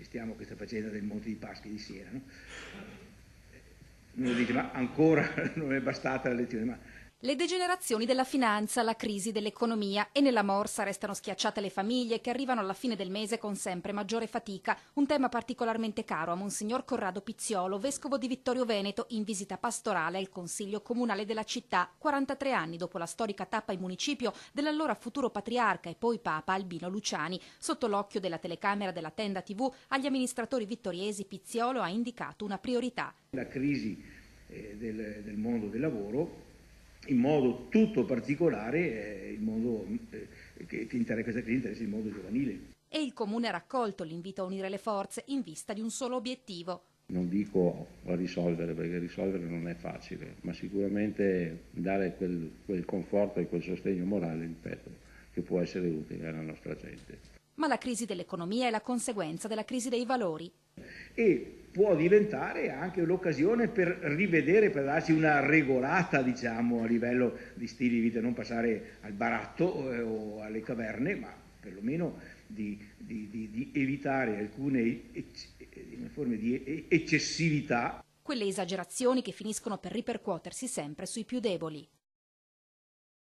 gestiamo questa faccenda del Monte dei Paschi di Siena, no? Uno dice, ma ancora non è bastata la lezione, ma Le degenerazioni della finanza, la crisi dell'economia e nella morsa restano schiacciate le famiglie che arrivano alla fine del mese con sempre maggiore fatica, un tema particolarmente caro a Monsignor Corrado Pizziolo, vescovo di Vittorio Veneto, in visita pastorale al Consiglio Comunale della città, 43 anni dopo la storica tappa in municipio dell'allora futuro patriarca e poi papa Albino Luciani. Sotto l'occhio della telecamera della Tenda TV, agli amministratori vittoriesi Pizziolo ha indicato una priorità. la crisi del mondo del lavoro, in modo tutto particolare, il mondo che questa crisi interessa il mondo giovanile. E il Comune ha raccolto l'invito a unire le forze in vista di un solo obiettivo. Non dico a risolvere, perché risolvere non è facile, ma sicuramente dare quel conforto e quel sostegno morale, ripeto, che può essere utile alla nostra gente. Ma la crisi dell'economia è la conseguenza della crisi dei valori. E può diventare anche l'occasione per rivedere, per darci una regolata, diciamo, a livello di stili di vita, non passare al baratto o alle caverne, ma perlomeno di evitare alcune forme di eccessività. Quelle esagerazioni che finiscono per ripercuotersi sempre sui più deboli.